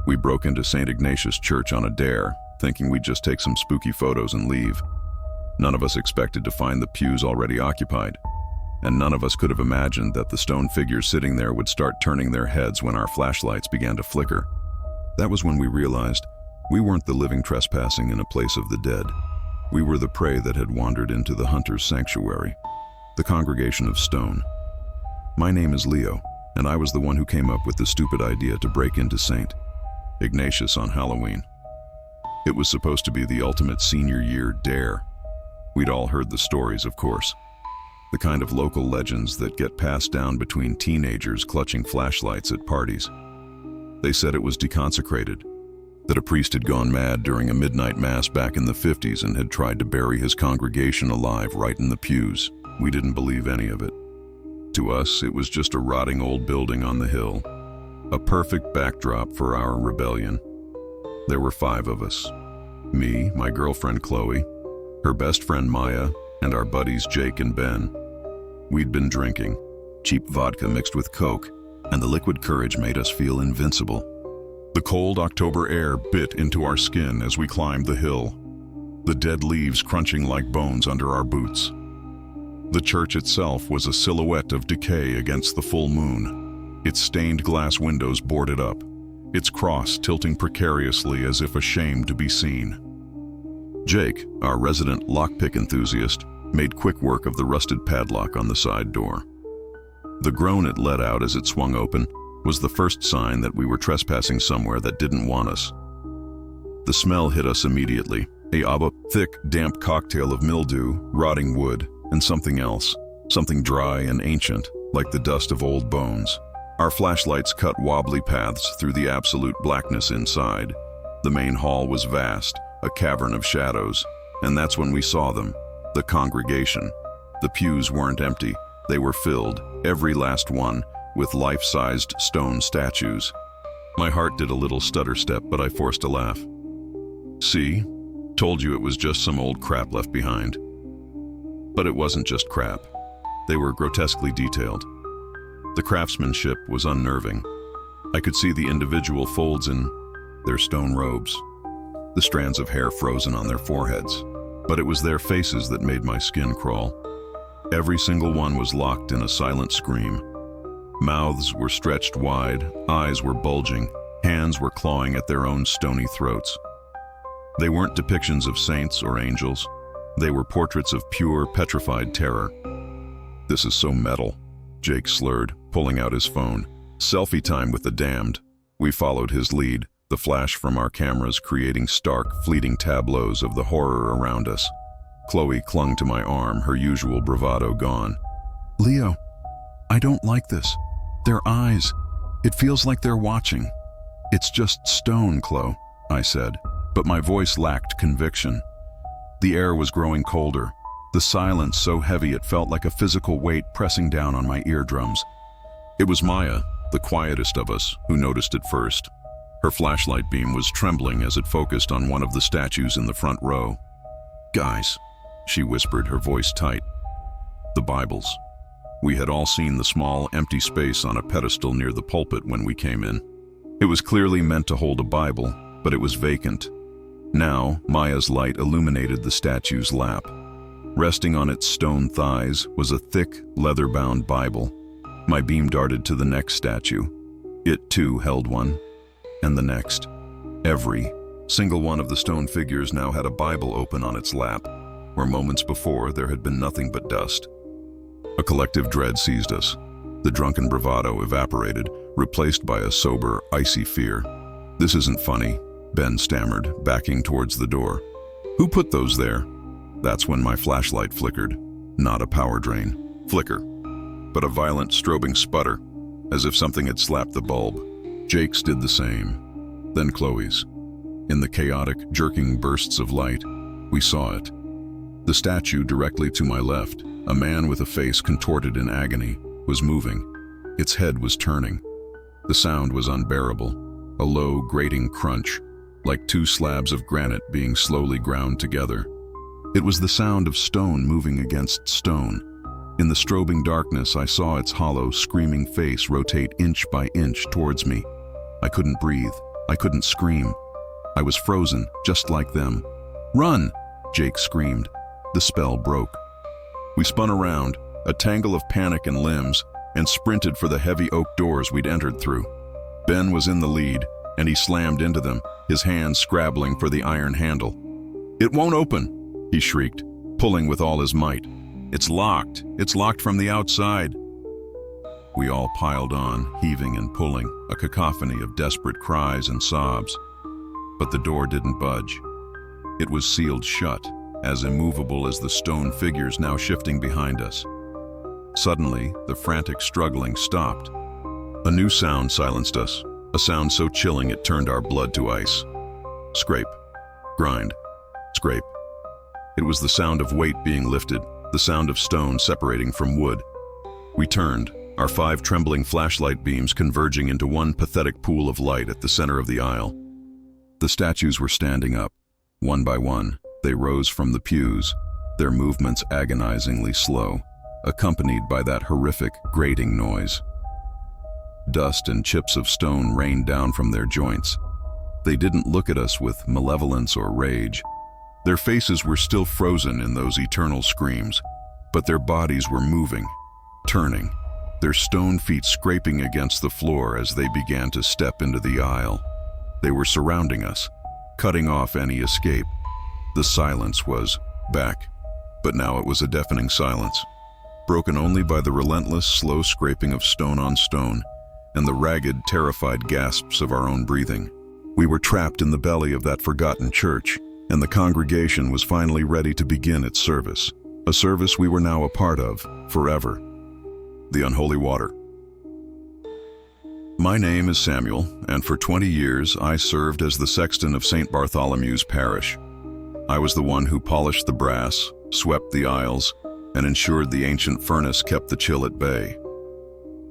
We broke into St. Ignatius Church on a dare, thinking we'd just take some spooky photos and leave. None of us expected to find the pews already occupied, and none of us could have imagined that the stone figures sitting there would start turning their heads when our flashlights began to flicker. That was when we realized we weren't the living trespassing in a place of the dead. We were the prey that had wandered into the hunter's sanctuary, the congregation of stone. My name is Leo, and I was the one who came up with the stupid idea to break into St. Ignatius on Halloween. It was supposed to be the ultimate senior year dare. We'd all heard the stories, of course. The kind of local legends that get passed down between teenagers clutching flashlights at parties. They said it was deconsecrated, that a priest had gone mad during a midnight mass back in the 50s and had tried to bury his congregation alive right in the pews. We didn't believe any of it. To us, it was just a rotting old building on the hill, a perfect backdrop for our rebellion. There were 5 of us. Me, my girlfriend Chloe, her best friend Maya, and our buddies Jake and Ben. We'd been drinking, cheap vodka mixed with Coke, and the liquid courage made us feel invincible. The cold October air bit into our skin as we climbed the hill, the dead leaves crunching like bones under our boots. The church itself was a silhouette of decay against the full moon, its stained glass windows boarded up, its cross tilting precariously as if ashamed to be seen. Jake, our resident lockpick enthusiast, made quick work of the rusted padlock on the side door. The groan it let out as it swung open was the first sign that we were trespassing somewhere that didn't want us. The smell hit us immediately, a thick, damp cocktail of mildew, rotting wood, and something else, something dry and ancient, like the dust of old bones. Our flashlights cut wobbly paths through the absolute blackness inside. The main hall was vast, a cavern of shadows, and that's when we saw them, the congregation. The pews weren't empty, they were filled, every last one, with life-sized stone statues. My heart did a little stutter step, but I forced a laugh. See? Told you it was just some old crap left behind. But it wasn't just crap. They were grotesquely detailed. The craftsmanship was unnerving. I could see the individual folds in their stone robes, the strands of hair frozen on their foreheads, but it was their faces that made my skin crawl. Every single one was locked in a silent scream. Mouths were stretched wide, eyes were bulging, hands were clawing at their own stony throats. They weren't depictions of saints or angels. They were portraits of pure, petrified terror. "This is so metal," Jake slurred, pulling out his phone. "Selfie time with the damned." We followed his lead, the flash from our cameras creating stark, fleeting tableaus of the horror around us. Chloe clung to my arm, her usual bravado gone. "Leo, I don't like this. Their eyes. It feels like they're watching." "It's just stone, Chloe," I said, but my voice lacked conviction. The air was growing colder, the silence so heavy it felt like a physical weight pressing down on my eardrums. It was Maya, the quietest of us, who noticed it first. Her flashlight beam was trembling as it focused on one of the statues in the front row. "Guys," she whispered, her voice tight. "The Bibles." We had all seen the small, empty space on a pedestal near the pulpit when we came in. It was clearly meant to hold a Bible, but it was vacant. Now, Maya's light illuminated the statue's lap. Resting on its stone thighs was a thick, leather-bound Bible. My beam darted to the next statue. It, too, held one. And the next. Every single one of the stone figures now had a Bible open on its lap, where moments before there had been nothing but dust. A collective dread seized us. The drunken bravado evaporated, replaced by a sober, icy fear. "This isn't funny," Ben stammered, backing towards the door. "Who put those there?" That's when my flashlight flickered. Not a power drain. Flicker. But a violent, strobing sputter, as if something had slapped the bulb. Jake's did the same. Then Chloe's. In the chaotic, jerking bursts of light, we saw it. The statue directly to my left, a man with a face contorted in agony, was moving. Its head was turning. The sound was unbearable, a low, grating crunch, like 2 slabs of granite being slowly ground together. It was the sound of stone moving against stone. In the strobing darkness, I saw its hollow, screaming face rotate inch by inch towards me. I couldn't breathe, I couldn't scream. I was frozen, just like them. "Run!" Jake screamed. The spell broke. We spun around, a tangle of panic and limbs, and sprinted for the heavy oak doors we'd entered through. Ben was in the lead, and he slammed into them, his hands scrabbling for the iron handle. "It won't open!" he shrieked, pulling with all his might. "It's locked! It's locked from the outside!" We all piled on, heaving and pulling, a cacophony of desperate cries and sobs. But the door didn't budge. It was sealed shut, as immovable as the stone figures now shifting behind us. Suddenly, the frantic struggling stopped. A new sound silenced us, a sound so chilling it turned our blood to ice. Scrape, grind, scrape. It was the sound of weight being lifted, the sound of stone separating from wood. We turned, our 5 trembling flashlight beams converging into one pathetic pool of light at the center of the aisle. The statues were standing up. One by one, they rose from the pews, their movements agonizingly slow, accompanied by that horrific, grating noise. Dust and chips of stone rained down from their joints. They didn't look at us with malevolence or rage. Their faces were still frozen in those eternal screams, but their bodies were moving, turning, their stone feet scraping against the floor as they began to step into the aisle. They were surrounding us, cutting off any escape. The silence was back, but now it was a deafening silence, broken only by the relentless, slow scraping of stone on stone and the ragged, terrified gasps of our own breathing. We were trapped in the belly of that forgotten church, and the congregation was finally ready to begin its service, a service we were now a part of, forever. The Unholy Water. My name is Samuel, and for 20 years I served as the sexton of St. Bartholomew's Parish. I was the one who polished the brass, swept the aisles, and ensured the ancient furnace kept the chill at bay.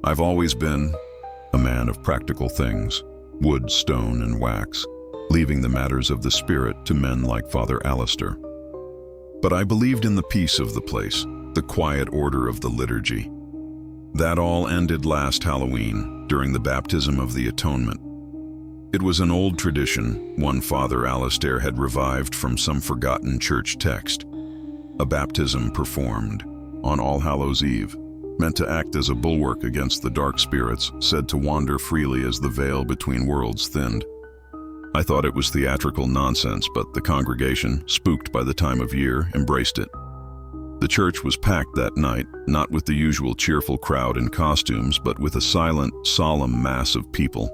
I've always been a man of practical things, wood, stone, and wax, leaving the matters of the spirit to men like Father Alistair. But I believed in the peace of the place, the quiet order of the liturgy. That all ended last Halloween, during the baptism of the Atonement. It was an old tradition one Father Alistair had revived from some forgotten church text. A baptism performed on All Hallows' Eve, meant to act as a bulwark against the dark spirits said to wander freely as the veil between worlds thinned. I thought it was theatrical nonsense, but the congregation, spooked by the time of year, embraced it. The church was packed that night, not with the usual cheerful crowd in costumes, but with a silent, solemn mass of people.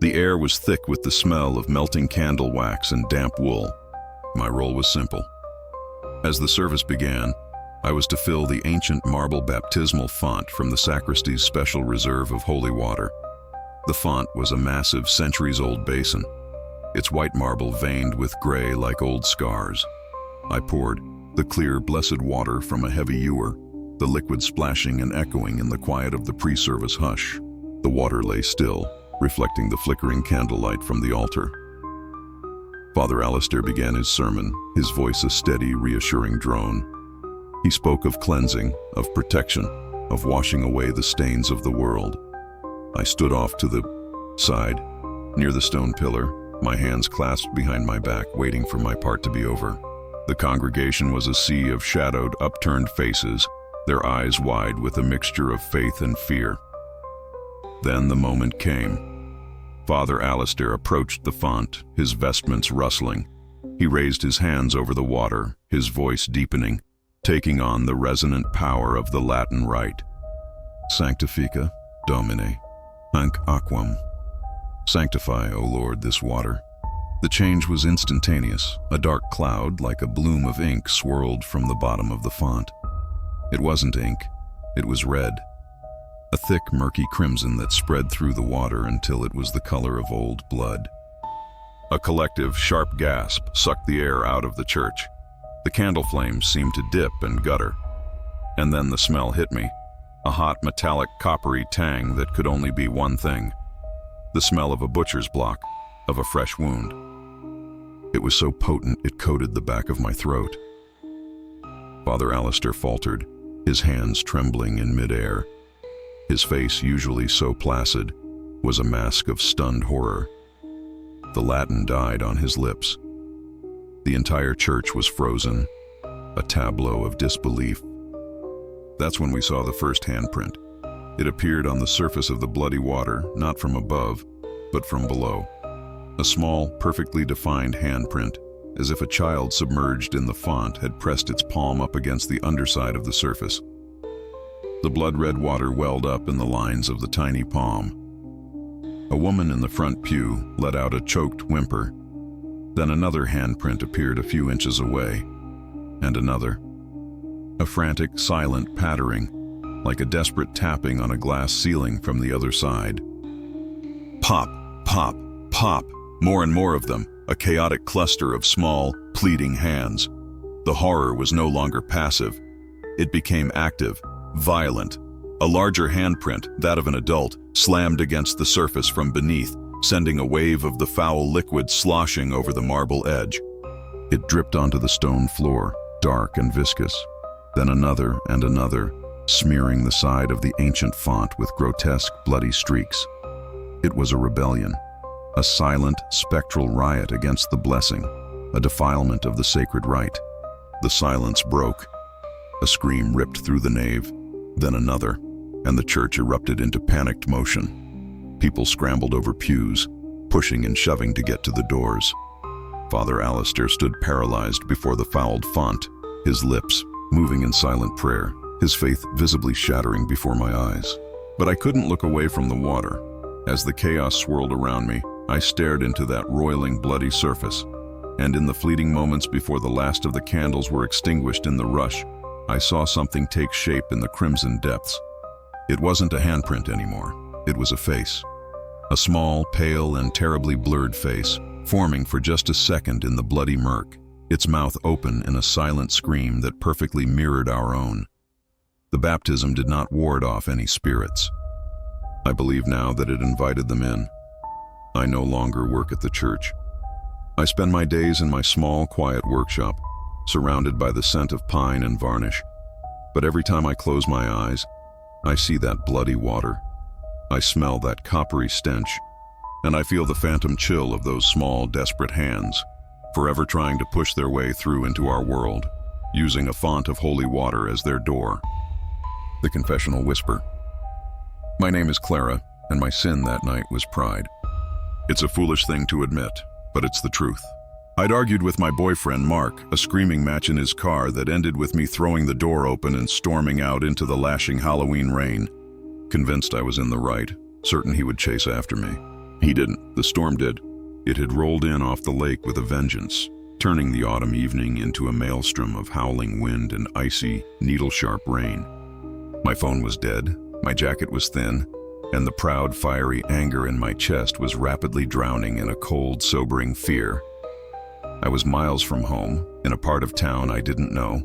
The air was thick with the smell of melting candle wax and damp wool. My role was simple. As the service began, I was to fill the ancient marble baptismal font from the sacristy's special reserve of holy water. The font was a massive, centuries-old basin, its white marble veined with gray like old scars. I poured the clear, blessed water from a heavy ewer, the liquid splashing and echoing in the quiet of the pre-service hush. The water lay still, reflecting the flickering candlelight from the altar. Father Alistair began his sermon, his voice a steady, reassuring drone. He spoke of cleansing, of protection, of washing away the stains of the world. I stood off to the side, near the stone pillar, my hands clasped behind my back, waiting for my part to be over. The congregation was a sea of shadowed, upturned faces, their eyes wide with a mixture of faith and fear. Then the moment came. Father Alistair approached the font, his vestments rustling. He raised his hands over the water, his voice deepening, taking on the resonant power of the Latin rite. Sanctifica, Domine, hanc aquam. Sanctify, O Lord, this water. The change was instantaneous. A dark cloud, like a bloom of ink, swirled from the bottom of the font. It wasn't ink, it was red. A thick, murky crimson that spread through the water until it was the color of old blood. A collective, sharp gasp sucked the air out of the church. The candle flames seemed to dip and gutter. And then the smell hit me, a hot, metallic, coppery tang that could only be one thing. The smell of a butcher's block, of a fresh wound. It was so potent it coated the back of my throat. Father Alistair faltered, his hands trembling in midair. His face, usually so placid, was a mask of stunned horror. The Latin died on his lips. The entire church was frozen, a tableau of disbelief. That's when we saw the first handprint. It appeared on the surface of the bloody water, not from above, but from below. A small, perfectly defined handprint, as if a child submerged in the font had pressed its palm up against the underside of the surface. The blood-red water welled up in the lines of the tiny palm. A woman in the front pew let out a choked whimper. Then another handprint appeared a few inches away, and another. A frantic, silent pattering, like a desperate tapping on a glass ceiling from the other side. Pop, pop, pop, more and more of them, a chaotic cluster of small, pleading hands. The horror was no longer passive. It became active, violent. A larger handprint, that of an adult, slammed against the surface from beneath, sending a wave of the foul liquid sloshing over the marble edge. It dripped onto the stone floor, dark and viscous. Then another and another, smearing the side of the ancient font with grotesque, bloody streaks. It was a rebellion, a silent, spectral riot against the blessing, a defilement of the sacred rite. The silence broke. A scream ripped through the nave, then another, and the church erupted into panicked motion. People scrambled over pews, pushing and shoving to get to the doors. Father Alistair stood paralyzed before the fouled font, his lips moving in silent prayer, his faith visibly shattering before my eyes. But I couldn't look away from the water. As the chaos swirled around me, I stared into that roiling, bloody surface, and in the fleeting moments before the last of the candles were extinguished in the rush, I saw something take shape in the crimson depths. It wasn't a handprint anymore. It was a face. A small, pale, and terribly blurred face, forming for just a second in the bloody murk, its mouth open in a silent scream that perfectly mirrored our own. The baptism did not ward off any spirits. I believe now that it invited them in. I no longer work at the church. I spend my days in my small, quiet workshop, surrounded by the scent of pine and varnish. But every time I close my eyes, I see that bloody water. I smell that coppery stench, and I feel the phantom chill of those small, desperate hands, forever trying to push their way through into our world, using a font of holy water as their door. The confessional whisper. My name is Clara, and my sin that night was pride. It's a foolish thing to admit, but it's the truth. I'd argued with my boyfriend, Mark, a screaming match in his car that ended with me throwing the door open and storming out into the lashing Halloween rain. Convinced I was in the right, certain he would chase after me. He didn't. The storm did. It had rolled in off the lake with a vengeance, turning the autumn evening into a maelstrom of howling wind and icy, needle-sharp rain. My phone was dead, my jacket was thin, and the proud, fiery anger in my chest was rapidly drowning in a cold, sobering fear. I was miles from home, in a part of town I didn't know.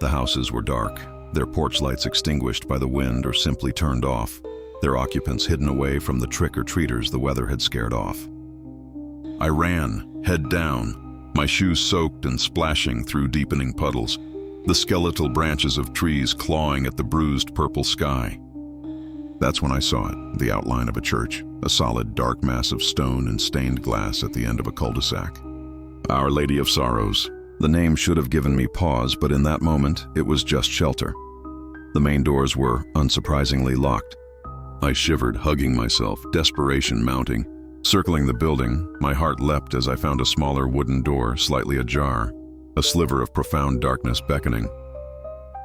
The houses were dark, their porch lights extinguished by the wind or simply turned off, their occupants hidden away from the trick-or-treaters the weather had scared off. I ran, head down, my shoes soaked and splashing through deepening puddles, the skeletal branches of trees clawing at the bruised purple sky. That's when I saw it, the outline of a church, a solid dark mass of stone and stained glass at the end of a cul-de-sac. Our Lady of Sorrows. The name should have given me pause, but in that moment, it was just shelter. The main doors were, unsurprisingly, locked. I shivered, hugging myself, desperation mounting. Circling the building, my heart leapt as I found a smaller wooden door, slightly ajar, a sliver of profound darkness beckoning.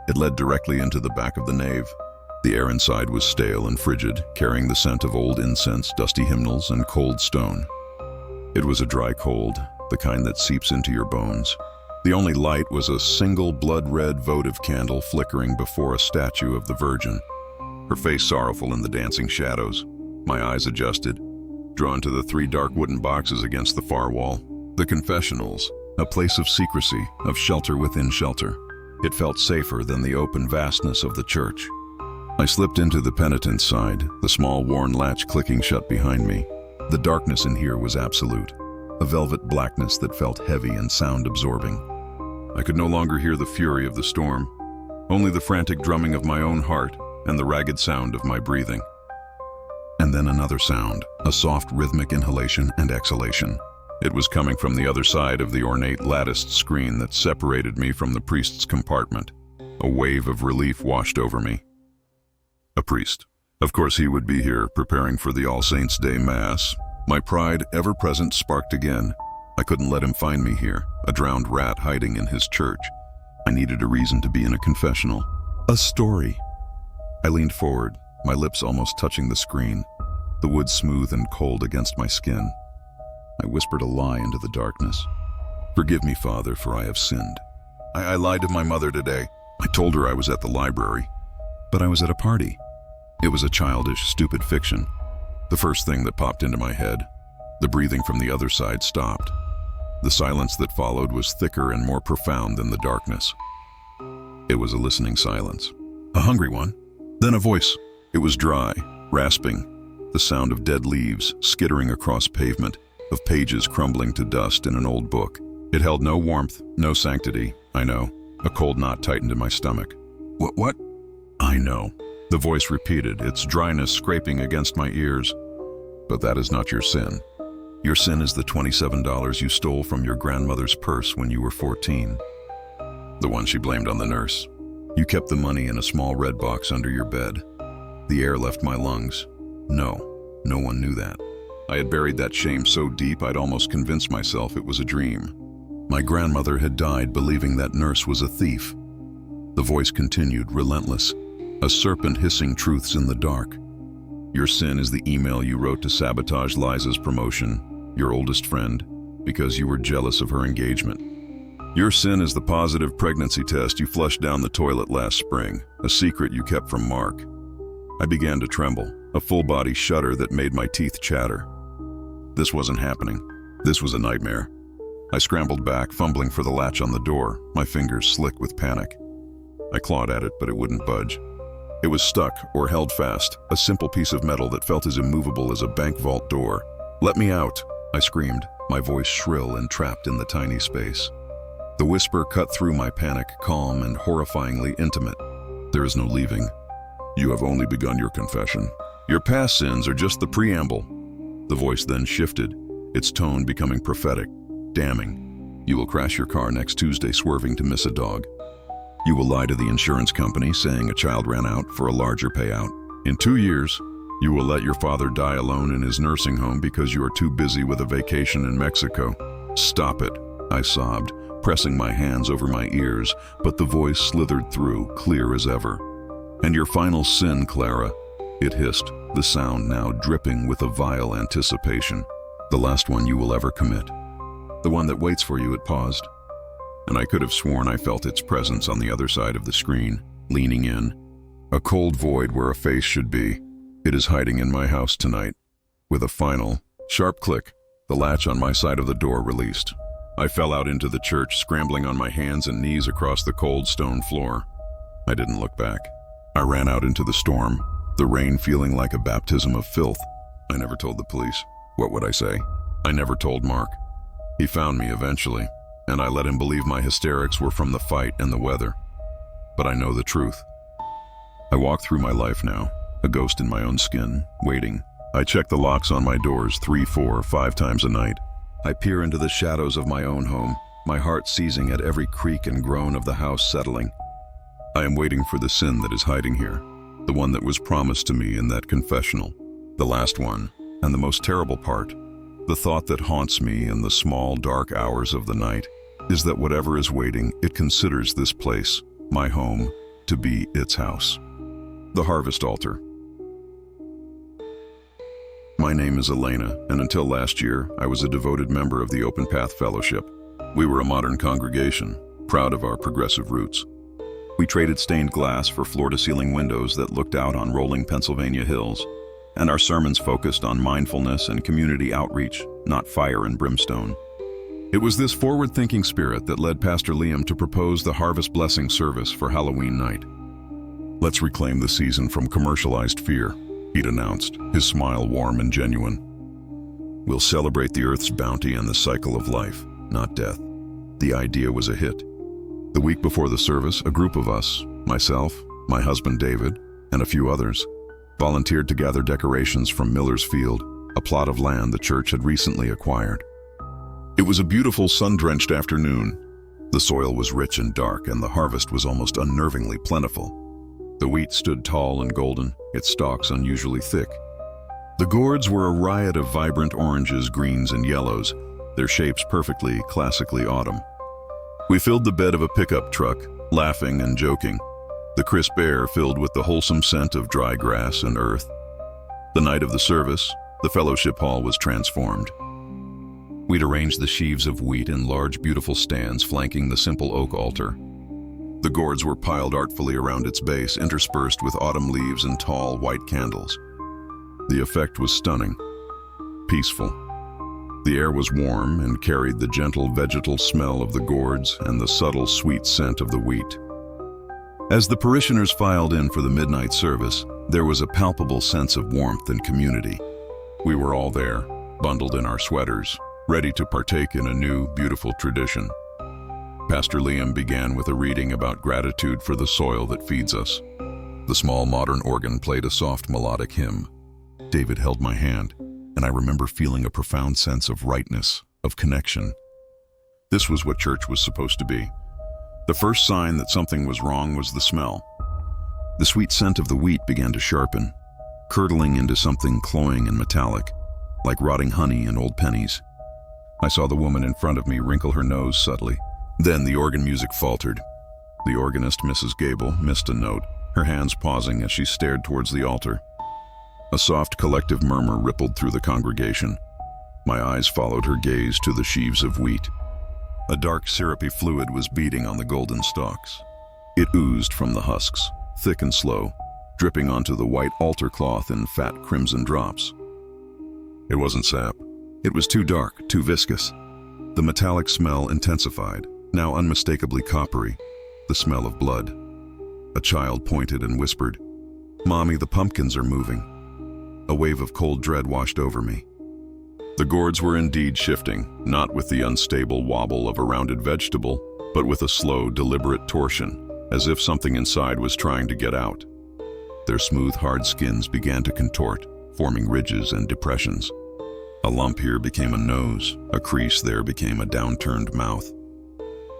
It led directly into the back of the nave. The air inside was stale and frigid, carrying the scent of old incense, dusty hymnals, and cold stone. It was a dry cold, the kind that seeps into your bones. The only light was a single blood-red votive candle flickering before a statue of the Virgin, her face sorrowful in the dancing shadows. My eyes adjusted, drawn to the 3 dark wooden boxes against the far wall. The confessionals, a place of secrecy, of shelter within shelter. It felt safer than the open vastness of the church. I slipped into the penitent's side, the small worn latch clicking shut behind me. The darkness in here was absolute, a velvet blackness that felt heavy and sound-absorbing. I could no longer hear the fury of the storm, only the frantic drumming of my own heart and the ragged sound of my breathing. and then another sound, a soft rhythmic inhalation and exhalation. It was coming from the other side of the ornate latticed screen that separated me from the priest's compartment. A wave of relief washed over me. A priest. Of course he would be here, preparing for the All Saints' Day Mass. My pride, ever present, sparked again. I couldn't let him find me here, a drowned rat hiding in his church. I needed a reason to be in a confessional. A story. I leaned forward, my lips almost touching the screen, the wood smooth and cold against my skin. I whispered a lie into the darkness. Forgive me, Father, for I have sinned. I lied to my mother today. I told her I was at the library, but I was at a party. It was a childish, stupid fiction. The first thing that popped into my head. The breathing from the other side stopped. The silence that followed was thicker and more profound than the darkness. It was a listening silence. A hungry one. Then a voice. It was dry, rasping, the sound of dead leaves skittering across pavement, of pages crumbling to dust in an old book. It held no warmth, no sanctity, I know. A cold knot tightened in my stomach. What? I know. The voice repeated, its dryness scraping against my ears. But that is not your sin. Your sin is the $27 you stole from your grandmother's purse when you were 14. The one she blamed on the nurse. You kept the money in a small red box under your bed. The air left my lungs. No one knew that. I had buried that shame so deep I'd almost convinced myself it was a dream. My grandmother had died believing that nurse was a thief. The voice continued, relentless, a serpent hissing truths in the dark. Your sin is the email you wrote to sabotage Liza's promotion, your oldest friend, because you were jealous of her engagement. Your sin is the positive pregnancy test you flushed down the toilet last spring, a secret you kept from Mark. I began to tremble, a full-body shudder that made my teeth chatter. This wasn't happening. This was a nightmare. I scrambled back, fumbling for the latch on the door, my fingers slick with panic. I clawed at it, but it wouldn't budge. It was stuck or held fast, a simple piece of metal that felt as immovable as a bank vault door. "Let me out," I screamed, my voice shrill and trapped in the tiny space. The whisper cut through my panic, calm and horrifyingly intimate. "There is no leaving. You have only begun your confession. Your past sins are just the preamble." The voice then shifted, its tone becoming prophetic, damning. "You will crash your car next Tuesday swerving to miss a dog. You will lie to the insurance company saying a child ran out for a larger payout. In 2 years, you will let your father die alone in his nursing home because you are too busy with a vacation in Mexico." "Stop it," I sobbed, pressing my hands over my ears, but the voice slithered through, clear as ever. "And your final sin, Clara," it hissed, the sound now dripping with a vile anticipation. "The last one you will ever commit. The one that waits for you," it paused. And I could have sworn I felt its presence on the other side of the screen, leaning in. A cold void where a face should be. It is hiding in my house tonight. With a final, sharp click, the latch on my side of the door released. I fell out into the church, scrambling on my hands and knees across the cold stone floor. I didn't look back. I ran out into the storm, the rain feeling like a baptism of filth. I never told the police. What would I say? I never told Mark. He found me eventually, and I let him believe my hysterics were from the fight and the weather. But I know the truth. I walk through my life now, a ghost in my own skin, waiting. I check the locks on my doors 3, 4, 5 times a night. I peer into the shadows of my own home, my heart seizing at every creak and groan of the house settling. I am waiting for the sin that is hiding here, the one that was promised to me in that confessional, the last one, and the most terrible part, the thought that haunts me in the small, dark hours of the night, is that whatever is waiting, it considers this place, my home, to be its house. The Harvest Altar. My name is Elena, and until last year, I was a devoted member of the Open Path Fellowship. We were a modern congregation, proud of our progressive roots. We traded stained glass for floor-to-ceiling windows that looked out on rolling Pennsylvania hills, and our sermons focused on mindfulness and community outreach, not fire and brimstone. It was this forward-thinking spirit that led Pastor Liam to propose the Harvest Blessing service for Halloween night. "Let's reclaim the season from commercialized fear," he'd announced, his smile warm and genuine. "We'll celebrate the earth's bounty and the cycle of life, not death." The idea was a hit. The week before the service, a group of us, myself, my husband David, and a few others, volunteered to gather decorations from Miller's Field, a plot of land the church had recently acquired. It was a beautiful sun-drenched afternoon. The soil was rich and dark, and the harvest was almost unnervingly plentiful. The wheat stood tall and golden, its stalks unusually thick. The gourds were a riot of vibrant oranges, greens, and yellows, their shapes perfectly, classically autumn. We filled the bed of a pickup truck, laughing and joking, the crisp air filled with the wholesome scent of dry grass and earth. The night of the service, the fellowship hall was transformed. We'd arranged the sheaves of wheat in large, beautiful stands flanking the simple oak altar. The gourds were piled artfully around its base, interspersed with autumn leaves and tall, white candles. The effect was stunning, peaceful. The air was warm and carried the gentle vegetal smell of the gourds and the subtle, sweet scent of the wheat. As the parishioners filed in for the midnight service, there was a palpable sense of warmth and community. We were all there, bundled in our sweaters, ready to partake in a new, beautiful tradition. Pastor Liam began with a reading about gratitude for the soil that feeds us. The small modern organ played a soft melodic hymn. David held my hand, and I remember feeling a profound sense of rightness, of connection. This was what church was supposed to be. The first sign that something was wrong was the smell. The sweet scent of the wheat began to sharpen, curdling into something cloying and metallic, like rotting honey and old pennies. I saw the woman in front of me wrinkle her nose subtly. Then the organ music faltered. The organist, Mrs. Gable, missed a note, her hands pausing as she stared towards the altar. A soft collective murmur rippled through the congregation. My eyes followed her gaze to the sheaves of wheat. A dark syrupy fluid was beading on the golden stalks. It oozed from the husks, thick and slow, dripping onto the white altar cloth in fat crimson drops. It wasn't sap. It was too dark, too viscous. The metallic smell intensified, now unmistakably coppery, the smell of blood. A child pointed and whispered, "Mommy, the pumpkins are moving." A wave of cold dread washed over me. The gourds were indeed shifting, not with the unstable wobble of a rounded vegetable, but with a slow, deliberate torsion, as if something inside was trying to get out. Their smooth, hard skins began to contort, forming ridges and depressions. A lump here became a nose, a crease there became a downturned mouth.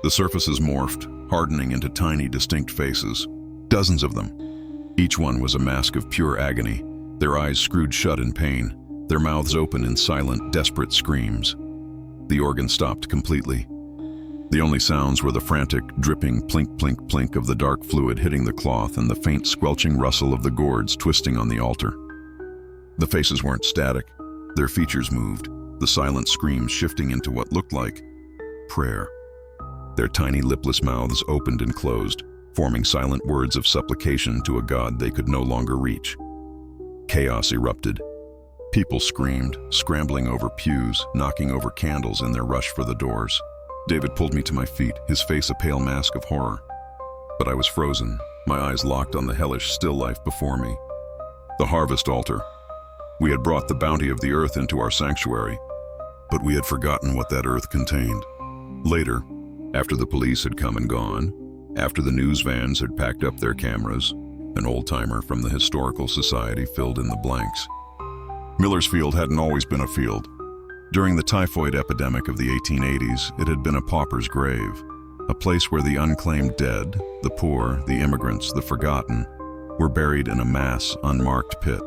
The surfaces morphed, hardening into tiny, distinct faces, dozens of them. Each one was a mask of pure agony, their eyes screwed shut in pain, their mouths open in silent, desperate screams. The organ stopped completely. The only sounds were the frantic, dripping plink, plink, plink of the dark fluid hitting the cloth and the faint, squelching rustle of the gourds twisting on the altar. The faces weren't static. Their features moved, the silent screams shifting into what looked like prayer. Their tiny, lipless mouths opened and closed, forming silent words of supplication to a God they could no longer reach. Chaos erupted. People screamed, scrambling over pews, knocking over candles in their rush for the doors. David pulled me to my feet, his face a pale mask of horror. But I was frozen, my eyes locked on the hellish still life before me. The harvest altar. We had brought the bounty of the earth into our sanctuary, but we had forgotten what that earth contained. Later, after the police had come and gone, after the news vans had packed up their cameras, an old-timer from the Historical Society filled in the blanks. Miller's Field hadn't always been a field. During the typhoid epidemic of the 1880s, it had been a pauper's grave, a place where the unclaimed dead, the poor, the immigrants, the forgotten, were buried in a mass, unmarked pit.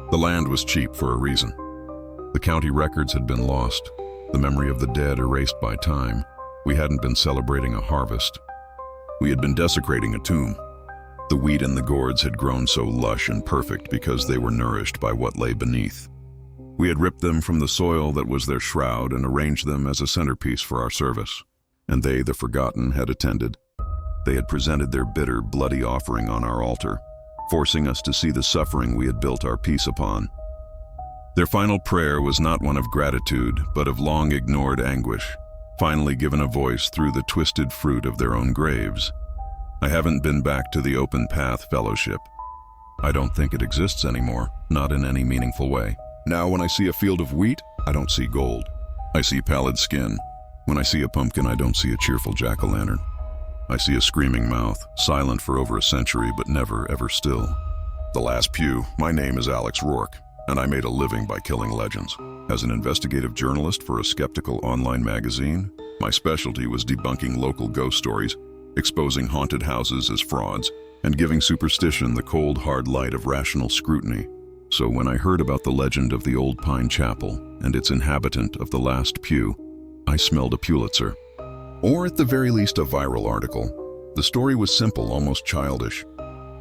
The land was cheap for a reason. The county records had been lost, the memory of the dead erased by time. We hadn't been celebrating a harvest. We had been desecrating a tomb. The wheat and the gourds had grown so lush and perfect because they were nourished by what lay beneath. We had ripped them from the soil that was their shroud and arranged them as a centerpiece for our service. And they, the forgotten, had attended. They had presented their bitter, bloody offering on our altar, forcing us to see the suffering we had built our peace upon. Their final prayer was not one of gratitude, but of long-ignored anguish, finally given a voice through the twisted fruit of their own graves. I haven't been back to the Open Path Fellowship. I don't think it exists anymore, not in any meaningful way. Now when I see a field of wheat, I don't see gold. I see pallid skin. When I see a pumpkin, I don't see a cheerful jack-o'-lantern. I see a screaming mouth, silent for over a century, but never, ever still. The Last Pew. My name is Alex Rourke, and I made a living by killing legends. As an investigative journalist for a skeptical online magazine, my specialty was debunking local ghost stories, exposing haunted houses as frauds, and giving superstition the cold, hard light of rational scrutiny. So when I heard about the legend of the Old Pine Chapel and its inhabitant of the Last Pew, I smelled a Pulitzer. Or at the very least a viral article. The story was simple, almost childish.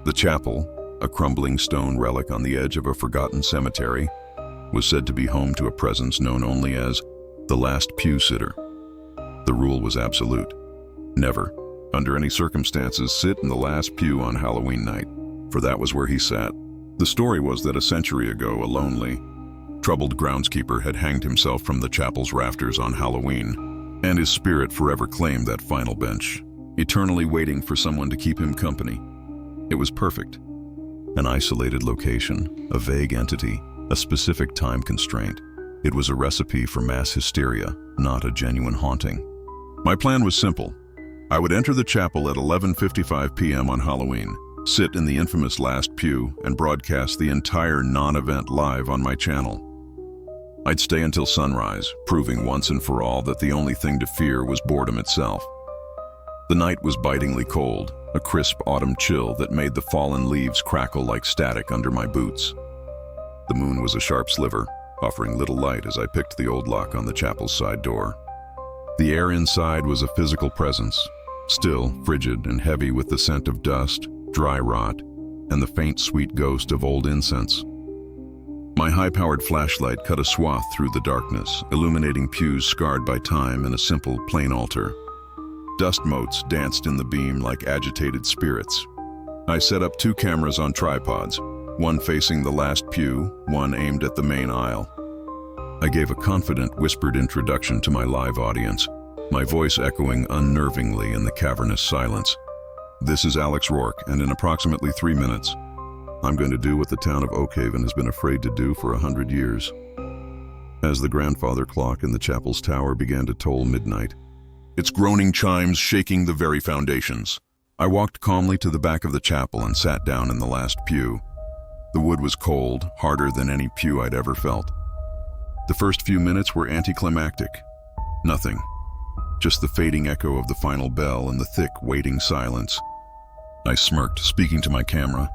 The chapel, a crumbling stone relic on the edge of a forgotten cemetery, was said to be home to a presence known only as the Last Pew Sitter. The rule was absolute. Never, under any circumstances, sit in the last pew on Halloween night, for that was where he sat. The story was that a century ago, a lonely, troubled groundskeeper had hanged himself from the chapel's rafters on Halloween, and his spirit forever claimed that final bench, eternally waiting for someone to keep him company. It was perfect. An isolated location, a vague entity, a specific time constraint. It was a recipe for mass hysteria, not a genuine haunting. My plan was simple. I would enter the chapel at 11:55 p.m. on Halloween, sit in the infamous Last Pew, and broadcast the entire non-event live on my channel. I'd stay until sunrise, proving once and for all that the only thing to fear was boredom itself. The night was bitingly cold, a crisp autumn chill that made the fallen leaves crackle like static under my boots. The moon was a sharp sliver, offering little light as I picked the old lock on the chapel's side door. The air inside was a physical presence, still, frigid, and heavy with the scent of dust, dry rot, and the faint sweet ghost of old incense. My high-powered flashlight cut a swath through the darkness, illuminating pews scarred by time and a simple, plain altar. Dust motes danced in the beam like agitated spirits. I set up 2 cameras on tripods, one facing the last pew, one aimed at the main aisle. I gave a confident, whispered introduction to my live audience, my voice echoing unnervingly in the cavernous silence. This is Alex Rourke, and in approximately 3 minutes, I'm going to do what the town of Oakhaven has been afraid to do for 100 years. As the grandfather clock in the chapel's tower began to toll midnight, its groaning chimes shaking the very foundations, I walked calmly to the back of the chapel and sat down in the last pew. The wood was cold, harder than any pew I'd ever felt. The first few minutes were anticlimactic. Nothing. Just the fading echo of the final bell and the thick, waiting silence. I smirked, speaking to my camera.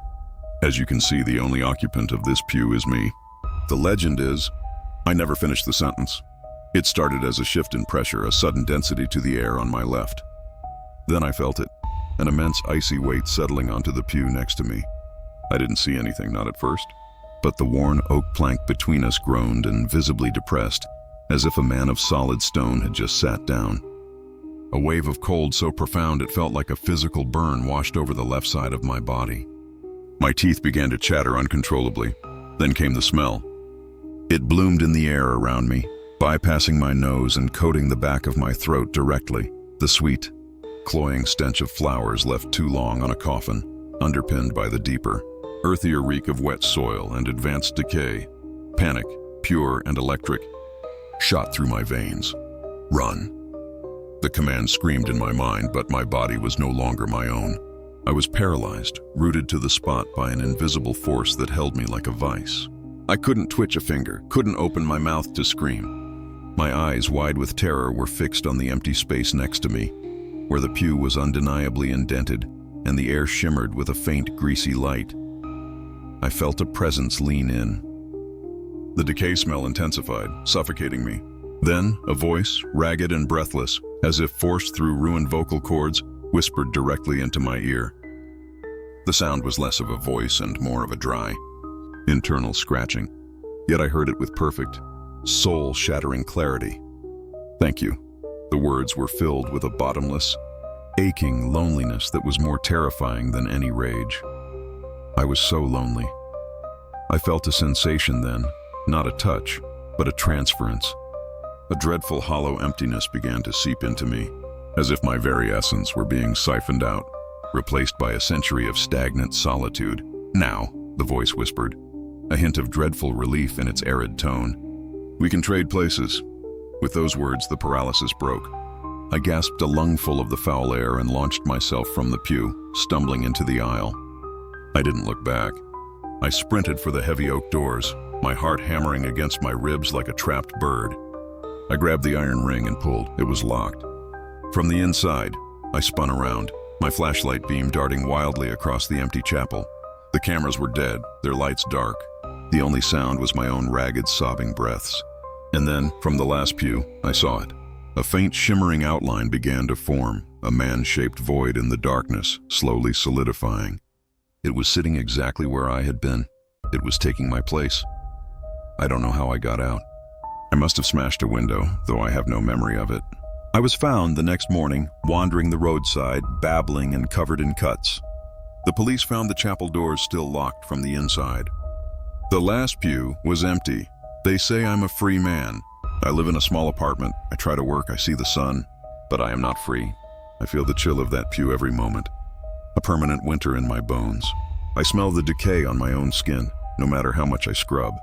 As you can see, the only occupant of this pew is me. The legend is, I never finished the sentence. It started as a shift in pressure, a sudden density to the air on my left. Then I felt it, an immense icy weight settling onto the pew next to me. I didn't see anything, not at first, but the worn oak plank between us groaned and visibly depressed, as if a man of solid stone had just sat down. A wave of cold so profound it felt like a physical burn washed over the left side of my body. My teeth began to chatter uncontrollably. Then came the smell. It bloomed in the air around me, bypassing my nose and coating the back of my throat directly. The sweet, cloying stench of flowers left too long on a coffin, underpinned by the deeper, earthier reek of wet soil and advanced decay. Panic, pure and electric, shot through my veins. Run. The command screamed in my mind, but my body was no longer my own. I was paralyzed, rooted to the spot by an invisible force that held me like a vice. I couldn't twitch a finger, couldn't open my mouth to scream. My eyes, wide with terror, were fixed on the empty space next to me, where the pew was undeniably indented and the air shimmered with a faint, greasy light. I felt a presence lean in. The decay smell intensified, suffocating me. Then, a voice, ragged and breathless, as if forced through ruined vocal cords, whispered directly into my ear. The sound was less of a voice and more of a dry, internal scratching, yet I heard it with perfect, soul-shattering clarity. Thank you. The words were filled with a bottomless, aching loneliness that was more terrifying than any rage. I was so lonely. I felt a sensation then, not a touch, but a transference. A dreadful hollow emptiness began to seep into me, as if my very essence were being siphoned out, replaced by a century of stagnant solitude. Now, the voice whispered, a hint of dreadful relief in its arid tone. We can trade places. With those words, the paralysis broke. I gasped a lungful of the foul air and launched myself from the pew, stumbling into the aisle. I didn't look back. I sprinted for the heavy oak doors, my heart hammering against my ribs like a trapped bird. I grabbed the iron ring and pulled. It was locked. From the inside, I spun around, my flashlight beam darting wildly across the empty chapel. The cameras were dead, their lights dark. The only sound was my own ragged, sobbing breaths. And then, from the last pew, I saw it. A faint shimmering outline began to form, a man-shaped void in the darkness, slowly solidifying. It was sitting exactly where I had been. It was taking my place. I don't know how I got out. I must have smashed a window, though I have no memory of it. I was found the next morning, wandering the roadside, babbling and covered in cuts. The police found the chapel doors still locked from the inside. The last pew was empty. They say I'm a free man. I live in a small apartment. I try to work, I see the sun, but I am not free. I feel the chill of that pew every moment. A permanent winter in my bones. I smell the decay on my own skin, no matter how much I scrub.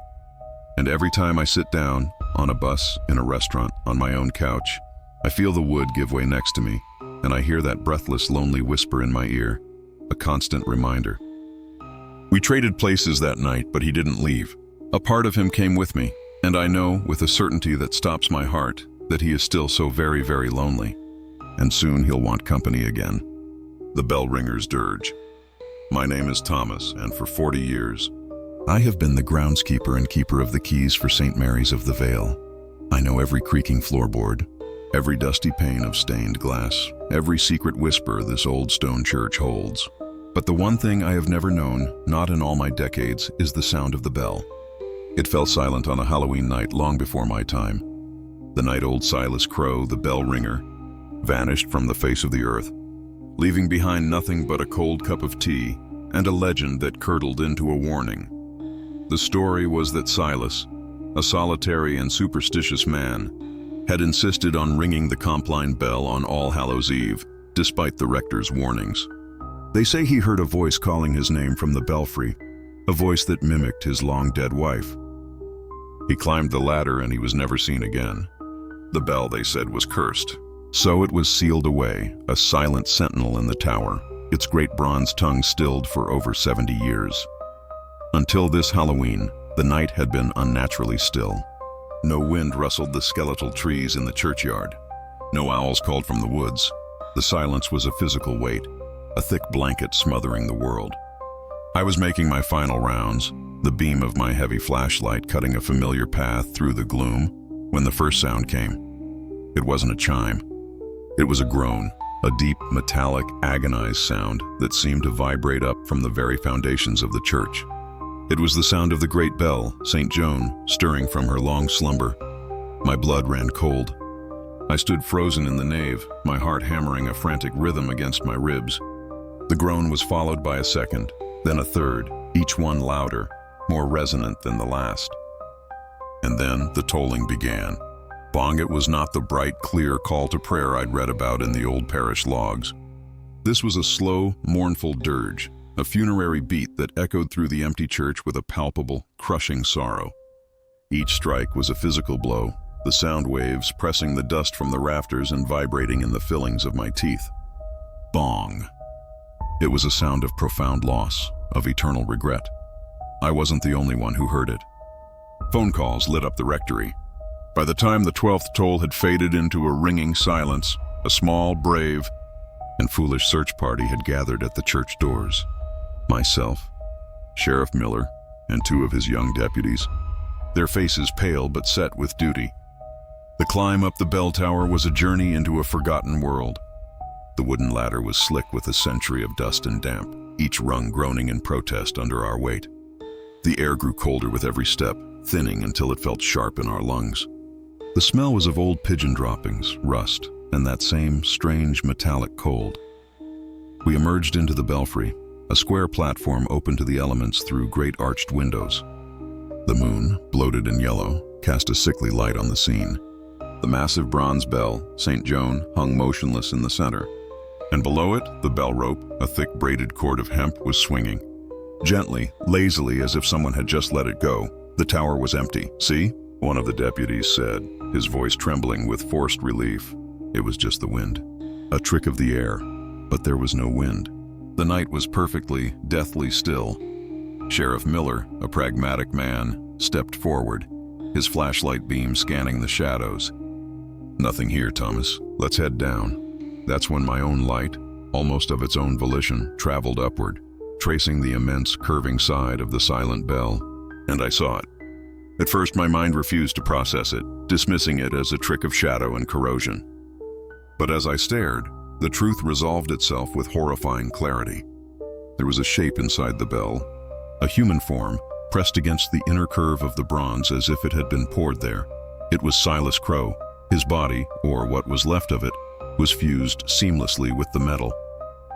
And every time I sit down, on a bus, in a restaurant, on my own couch, I feel the wood give way next to me, and I hear that breathless, lonely whisper in my ear, a constant reminder. We traded places that night, but he didn't leave. A part of him came with me, and I know, with a certainty that stops my heart, that he is still so very, very lonely. And soon he'll want company again. The bell ringer's dirge. My name is Thomas, and for 40 years, I have been the groundskeeper and keeper of the keys for St. Mary's of the Vale. I know every creaking floorboard, every dusty pane of stained glass, every secret whisper this old stone church holds. But the one thing I have never known, not in all my decades, is the sound of the bell. It fell silent on a Halloween night long before my time. The night old Silas Crow, the bell ringer, vanished from the face of the earth, leaving behind nothing but a cold cup of tea and a legend that curdled into a warning. The story was that Silas, a solitary and superstitious man, had insisted on ringing the Compline bell on All Hallows' Eve, despite the rector's warnings. They say he heard a voice calling his name from the belfry, a voice that mimicked his long-dead wife. He climbed the ladder and he was never seen again. The bell, they said, was cursed. So it was sealed away, a silent sentinel in the tower, its great bronze tongue stilled for over 70 years. Until this Halloween, the night had been unnaturally still. No wind rustled the skeletal trees in the churchyard. No owls called from the woods. The silence was a physical weight, a thick blanket smothering the world. I was making my final rounds, the beam of my heavy flashlight cutting a familiar path through the gloom, when the first sound came. It wasn't a chime. It was a groan, a deep, metallic, agonized sound that seemed to vibrate up from the very foundations of the church. It was the sound of the great bell, St. Joan, stirring from her long slumber. My blood ran cold. I stood frozen in the nave, my heart hammering a frantic rhythm against my ribs. The groan was followed by a second, then a third, each one louder, more resonant than the last. And then the tolling began. Bong, it was not the bright, clear call to prayer I'd read about in the old parish logs. This was a slow, mournful dirge, a funerary beat that echoed through the empty church with a palpable, crushing sorrow. Each strike was a physical blow, the sound waves pressing the dust from the rafters and vibrating in the fillings of my teeth. Bong. It was a sound of profound loss, of eternal regret. I wasn't the only one who heard it. Phone calls lit up the rectory. By the time the 12th toll had faded into a ringing silence, a small, brave, and foolish search party had gathered at the church doors. Myself, Sheriff Miller, and 2 of his young deputies, their faces pale but set with duty. The climb up the bell tower was a journey into a forgotten world. The wooden ladder was slick with a century of dust and damp, each rung groaning in protest under our weight. The air grew colder with every step, thinning until it felt sharp in our lungs. The smell was of old pigeon droppings, rust, and that same strange metallic cold. We emerged into the belfry, a square platform open to the elements through great arched windows. The moon, bloated and yellow, cast a sickly light on the scene. The massive bronze bell, St. Joan, hung motionless in the center. And below it, the bell rope, a thick braided cord of hemp, was swinging. Gently, lazily, as if someone had just let it go, the tower was empty. "See?" one of the deputies said, his voice trembling with forced relief. It was just the wind. A trick of the air. But there was no wind. The night was perfectly, deathly still. Sheriff Miller, a pragmatic man, stepped forward, his flashlight beam scanning the shadows. "Nothing here, Thomas. Let's head down." That's when my own light, almost of its own volition, traveled upward, tracing the immense curving side of the silent bell, and I saw it. At first, my mind refused to process it, dismissing it as a trick of shadow and corrosion. But as I stared, the truth resolved itself with horrifying clarity. There was a shape inside the bell, a human form, pressed against the inner curve of the bronze as if it had been poured there. It was Silas Crow. His body, or what was left of it, was fused seamlessly with the metal.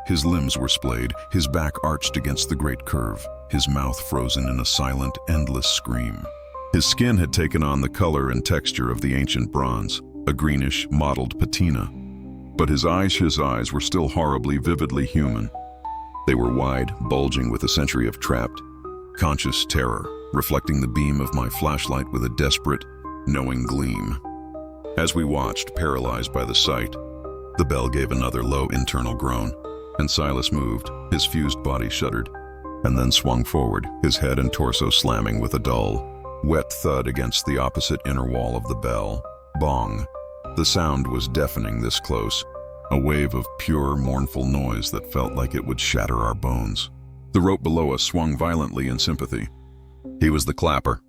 His limbs were splayed, his back arched against the great curve, his mouth frozen in a silent, endless scream. His skin had taken on the color and texture of the ancient bronze, a greenish, mottled patina. But his eyes were still horribly, vividly human. They were wide, bulging with a century of trapped, conscious terror, reflecting the beam of my flashlight with a desperate, knowing gleam. As we watched, paralyzed by the sight, the bell gave another low internal groan, and Silas moved, his fused body shuddered, and then swung forward, his head and torso slamming with a dull, wet thud against the opposite inner wall of the bell. Bong. The sound was deafening this close, a wave of pure, mournful noise that felt like it would shatter our bones. The rope below us swung violently in sympathy. He was the clapper.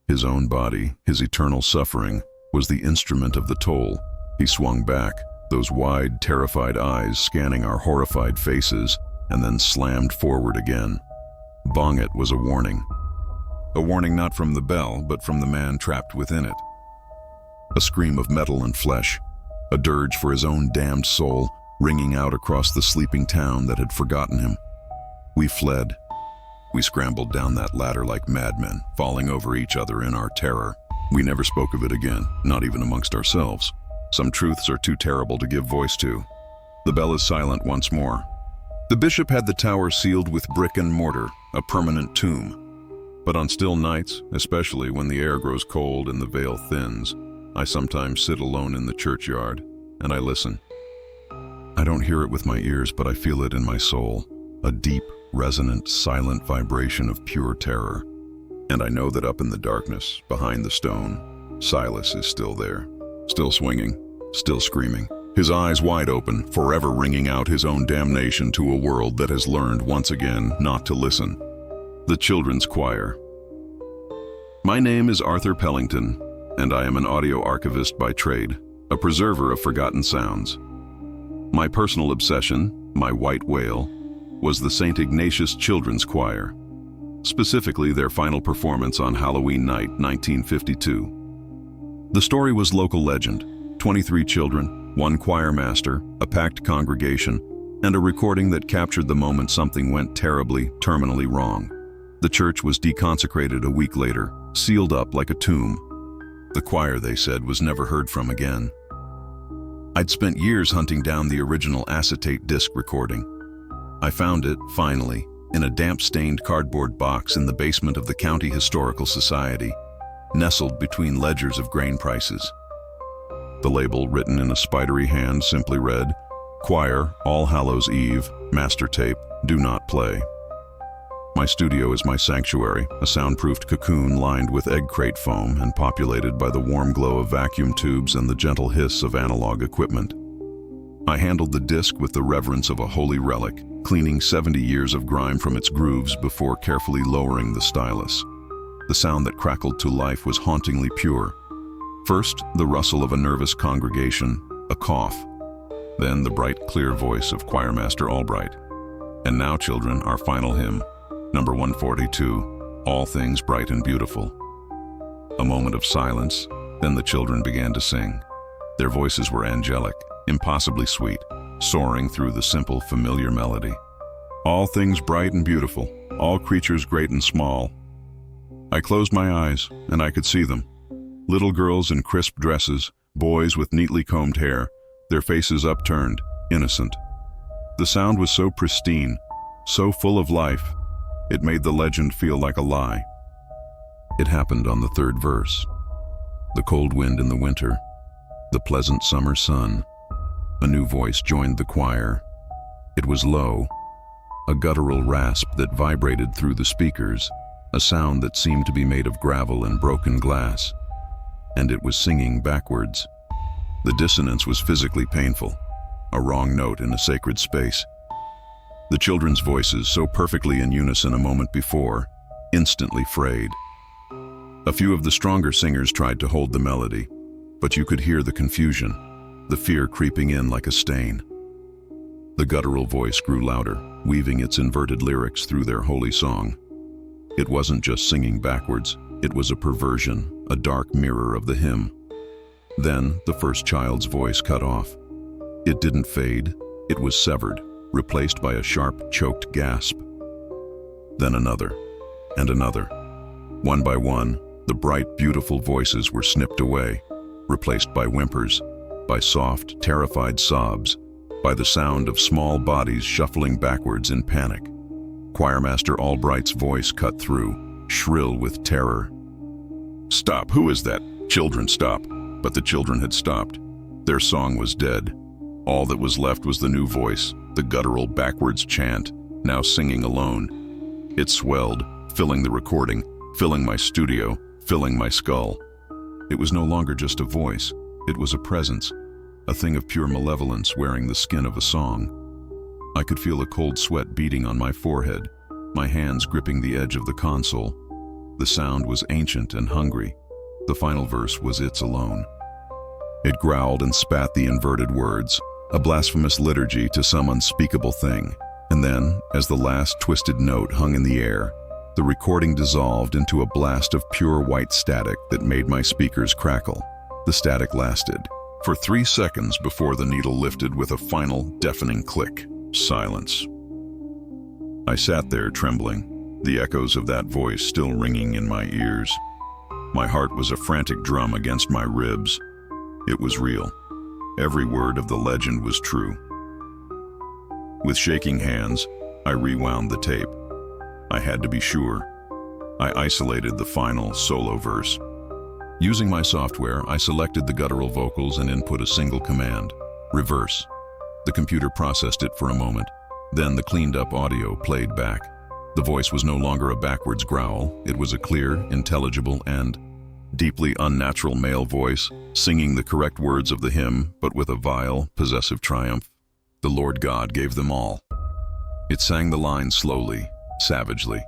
His own body, his eternal suffering, was the instrument of the toll. He swung back, those wide, terrified eyes scanning our horrified faces, and then slammed forward again. Bong it was a warning. A warning not from the bell, but from the man trapped within it. A scream of metal and flesh, a dirge for his own damned soul, ringing out across the sleeping town that had forgotten him. We fled. We scrambled down that ladder like madmen, falling over each other in our terror. We never spoke of it again, not even amongst ourselves. Some truths are too terrible to give voice to. The bell is silent once more. The bishop had the tower sealed with brick and mortar, a permanent tomb. But on still nights, especially when the air grows cold and the veil thins, I sometimes sit alone in the churchyard, and I listen. I don't hear it with my ears, but I feel it in my soul, a deep, resonant, silent vibration of pure terror. And I know that up in the darkness, behind the stone, Silas is still there, still swinging, still screaming, his eyes wide open, forever ringing out his own damnation to a world that has learned once again not to listen. The Children's Choir. My name is Arthur Pellington, and I am an audio archivist by trade, a preserver of forgotten sounds. My personal obsession, my white whale, was the St. Ignatius Children's Choir, specifically their final performance on Halloween night, 1952. The story was local legend: 23 children, one choir master, a packed congregation, and a recording that captured the moment something went terribly, terminally wrong. The church was deconsecrated a week later, sealed up like a tomb. The choir, they said, was never heard from again. I'd spent years hunting down the original acetate disc recording. I found it, finally, in a damp-stained cardboard box in the basement of the County Historical Society, nestled between ledgers of grain prices. The label, written in a spidery hand, simply read, "Choir, All Hallows Eve, Master Tape, Do Not Play." My studio is my sanctuary, a soundproofed cocoon lined with egg crate foam and populated by the warm glow of vacuum tubes and the gentle hiss of analog equipment. I handled the disc with the reverence of a holy relic, cleaning 70 years of grime from its grooves before carefully lowering the stylus. The sound that crackled to life was hauntingly pure. First, the rustle of a nervous congregation, a cough. Then the bright, clear voice of Choirmaster Albright. And now, children, our final hymn, number 142, All Things Bright and Beautiful. A moment of silence, then the children began to sing. Their voices were angelic, impossibly sweet, soaring through the simple, familiar melody. All things bright and beautiful, all creatures great and small. I closed my eyes, and I could see them. Little girls in crisp dresses, boys with neatly combed hair, their faces upturned, innocent. The sound was so pristine, so full of life, it made the legend feel like a lie. It happened on the third verse. The cold wind in the winter, the pleasant summer sun. A new voice joined the choir. It was low, a guttural rasp that vibrated through the speakers, a sound that seemed to be made of gravel and broken glass. And it was singing backwards. The dissonance was physically painful, a wrong note in a sacred space. The children's voices, so perfectly in unison a moment before, instantly frayed. A few of the stronger singers tried to hold the melody, but you could hear the confusion, the fear creeping in like a stain. The guttural voice grew louder, weaving its inverted lyrics through their holy song. It wasn't just singing backwards, it was a perversion, a dark mirror of the hymn. Then the first child's voice cut off. It didn't fade, it was severed, replaced by a sharp, choked gasp. Then another, and another. One by one, the bright, beautiful voices were snipped away, replaced by whimpers, by soft, terrified sobs, by the sound of small bodies shuffling backwards in panic. Choirmaster Albright's voice cut through, shrill with terror. "Stop, who is that? Children, stop." But the children had stopped. Their song was dead. All that was left was the new voice, the guttural backwards chant, now singing alone. It swelled, filling the recording, filling my studio, filling my skull. It was no longer just a voice, it was a presence, a thing of pure malevolence wearing the skin of a song. I could feel a cold sweat beating on my forehead, my hands gripping the edge of the console. The sound was ancient and hungry. The final verse was its alone. It growled and spat the inverted words, a blasphemous liturgy to some unspeakable thing. And then, as the last twisted note hung in the air, the recording dissolved into a blast of pure white static that made my speakers crackle. The static lasted for 3 seconds before the needle lifted with a final, deafening click. Silence. I sat there trembling, the echoes of that voice still ringing in my ears. My heart was a frantic drum against my ribs. It was real. Every word of the legend was true. With shaking hands, I rewound the tape. I had to be sure. I isolated the final solo verse. Using my software, I selected the guttural vocals and input a single command: reverse. The computer processed it for a moment. Then the cleaned-up audio played back. The voice was no longer a backwards growl. It was a clear, intelligible, and deeply unnatural male voice, singing the correct words of the hymn, but with a vile, possessive triumph. The Lord God gave them all. It sang the lines slowly, savagely.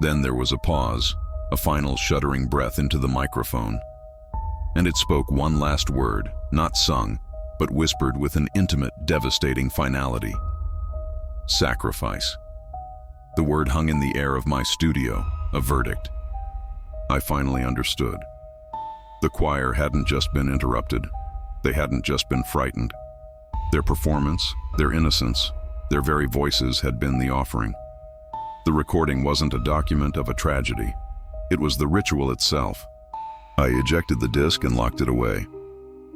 Then there was a pause, a final shuddering breath into the microphone. And it spoke one last word, not sung, but whispered with an intimate, devastating finality. Sacrifice. The word hung in the air of my studio, a verdict. I finally understood. The choir hadn't just been interrupted. They hadn't just been frightened. Their performance, their innocence, their very voices had been the offering. The recording wasn't a document of a tragedy. It was the ritual itself. I ejected the disc and locked it away.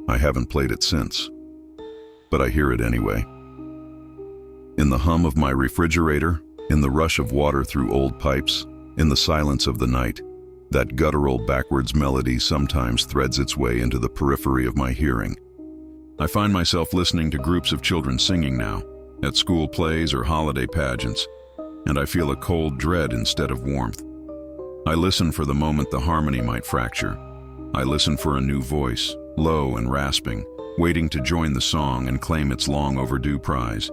I haven't played it since. But I hear it anyway. In the hum of my refrigerator, in the rush of water through old pipes, in the silence of the night, that guttural backwards melody sometimes threads its way into the periphery of my hearing. I find myself listening to groups of children singing now, at school plays or holiday pageants, and I feel a cold dread instead of warmth. I listen for the moment the harmony might fracture. I listen for a new voice, low and rasping, waiting to join the song and claim its long overdue prize.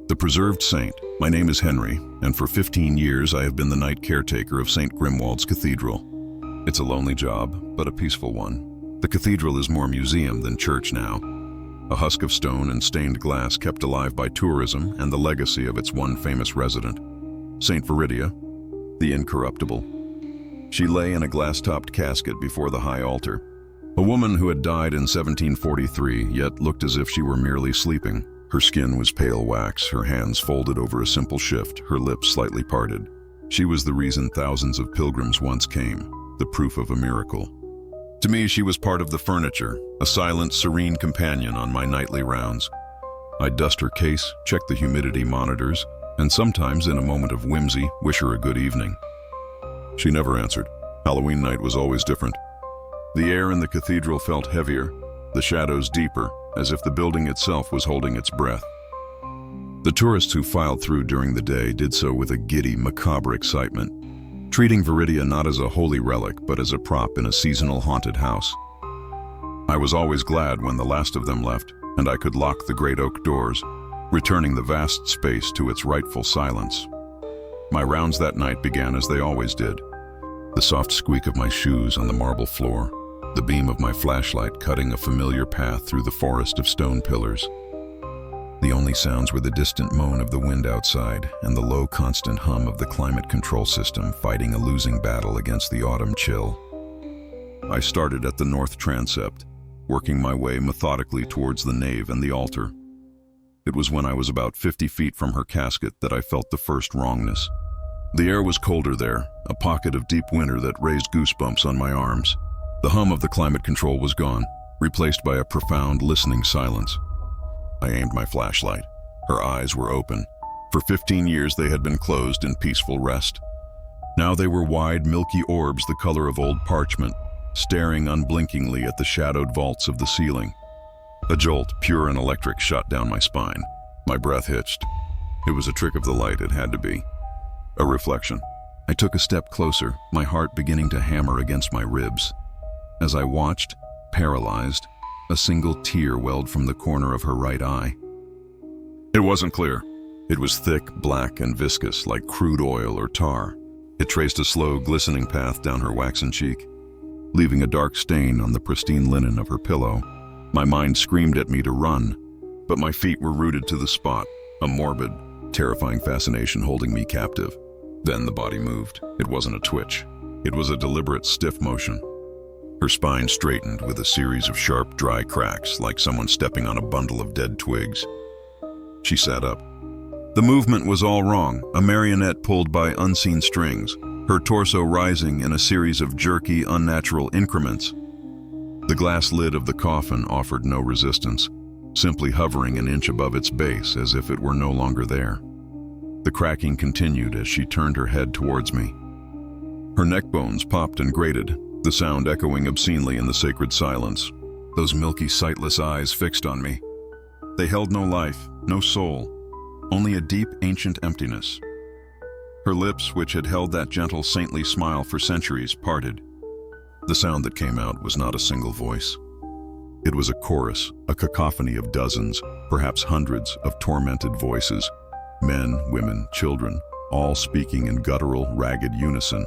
The Preserved Saint. My name is Henry, and for 15 years I have been the night caretaker of St. Grimwald's Cathedral. It's a lonely job, but a peaceful one. The cathedral is more museum than church now. A husk of stone and stained glass kept alive by tourism and the legacy of its one famous resident, St. Viridia, the incorruptible. She lay in a glass-topped casket before the high altar. A woman who had died in 1743, yet looked as if she were merely sleeping. Her skin was pale wax, her hands folded over a simple shift, her lips slightly parted. She was the reason thousands of pilgrims once came, the proof of a miracle. To me, she was part of the furniture, a silent, serene companion on my nightly rounds. I'd dust her case, check the humidity monitors, and sometimes, in a moment of whimsy, wish her a good evening. She never answered. Halloween night was always different. The air in the cathedral felt heavier, the shadows deeper, as if the building itself was holding its breath. The tourists who filed through during the day did so with a giddy, macabre excitement, treating Viridia not as a holy relic but as a prop in a seasonal haunted house. I was always glad when the last of them left and I could lock the great oak doors, returning the vast space to its rightful silence. My rounds that night began as they always did. The soft squeak of my shoes on the marble floor, the beam of my flashlight cutting a familiar path through the forest of stone pillars. The only sounds were the distant moan of the wind outside and the low, constant hum of the climate control system fighting a losing battle against the autumn chill. I started at the north transept, working my way methodically towards the nave and the altar. It was when I was about 50 feet from her casket that I felt the first wrongness. The air was colder there, a pocket of deep winter that raised goosebumps on my arms. The hum of the climate control was gone, replaced by a profound, listening silence. I aimed my flashlight. Her eyes were open. For 15 years they had been closed in peaceful rest. Now they were wide, milky orbs the color of old parchment, staring unblinkingly at the shadowed vaults of the ceiling. A jolt, pure and electric, shot down my spine. My breath hitched. It was a trick of the light, it had to be. A reflection. I took a step closer, my heart beginning to hammer against my ribs. As I watched, paralyzed, a single tear welled from the corner of her right eye. It wasn't clear. It was thick, black, and viscous, like crude oil or tar. It traced a slow, glistening path down her waxen cheek, leaving a dark stain on the pristine linen of her pillow. My mind screamed at me to run, but my feet were rooted to the spot, a morbid, terrifying fascination holding me captive. Then the body moved. It wasn't a twitch. It was a deliberate, stiff motion. Her spine straightened with a series of sharp, dry cracks, like someone stepping on a bundle of dead twigs. She sat up. The movement was all wrong, a marionette pulled by unseen strings, her torso rising in a series of jerky, unnatural increments. The glass lid of the coffin offered no resistance, simply hovering an inch above its base as if it were no longer there. The cracking continued as she turned her head towards me. Her neck bones popped and grated, the sound echoing obscenely in the sacred silence. Those milky, sightless eyes fixed on me. They held no life, no soul, only a deep, ancient emptiness. Her lips, which had held that gentle, saintly smile for centuries, parted. The sound that came out was not a single voice. It was a chorus, a cacophony of dozens, perhaps hundreds, of tormented voices. Men, women, children, all speaking in guttural, ragged unison.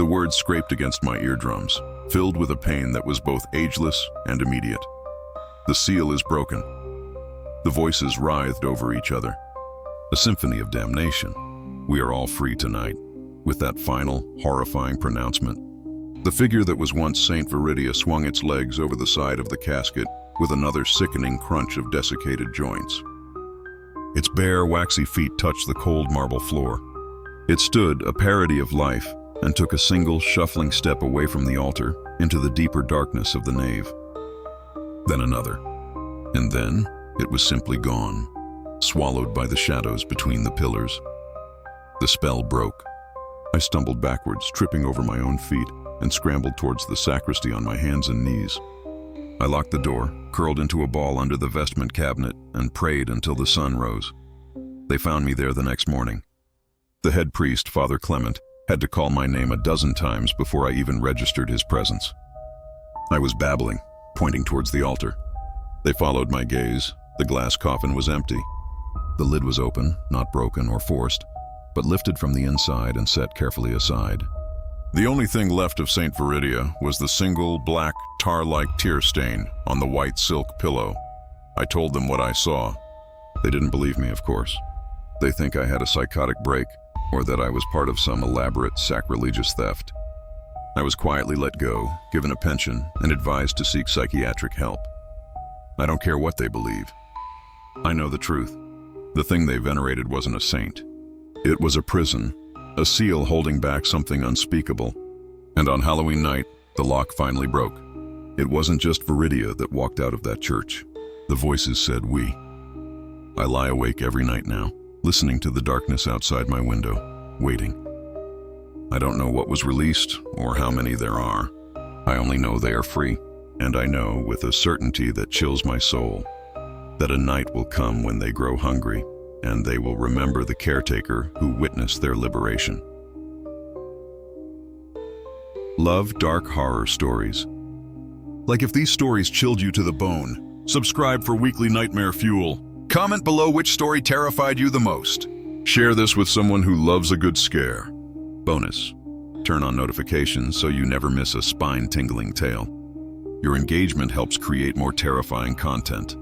The words scraped against my eardrums, filled with a pain that was both ageless and immediate. The seal is broken. The voices writhed over each other. A symphony of damnation. We are all free tonight, with that final, horrifying pronouncement. The figure that was once Saint Viridia swung its legs over the side of the casket with another sickening crunch of desiccated joints. Its bare, waxy feet touched the cold marble floor. It stood, a parody of life, and took a single, shuffling step away from the altar into the deeper darkness of the nave. Then another. And then it was simply gone, swallowed by the shadows between the pillars. The spell broke. I stumbled backwards, tripping over my own feet, and scrambled towards the sacristy on my hands and knees. I locked the door, curled into a ball under the vestment cabinet, and prayed until the sun rose. They found me there the next morning. The head priest, Father Clement, had to call my name a dozen times before I even registered his presence. I was babbling, pointing towards the altar. They followed my gaze. The glass coffin was empty. The lid was open, not broken or forced, but lifted from the inside and set carefully aside. The only thing left of Saint Viridia was the single black, tar-like tear stain on the white silk pillow. I told them what I saw. They didn't believe me, of course. They think I had a psychotic break, or that I was part of some elaborate, sacrilegious theft. I was quietly let go, given a pension, and advised to seek psychiatric help. I don't care what they believe. I know the truth. The thing they venerated wasn't a saint. It was a prison, a seal holding back something unspeakable. And on Halloween night, the lock finally broke. It wasn't just Viridia that walked out of that church. The voices said we. I lie awake every night now, listening to the darkness outside my window, waiting. I don't know what was released or how many there are. I only know they are free, and I know with a certainty that chills my soul that a night will come when they grow hungry and they will remember the caretaker who witnessed their liberation. Love dark horror stories. Like if these stories chilled you to the bone, subscribe for weekly nightmare fuel. Comment below which story terrified you the most. Share this with someone who loves a good scare. Bonus: turn on notifications so you never miss a spine-tingling tale. Your engagement helps create more terrifying content.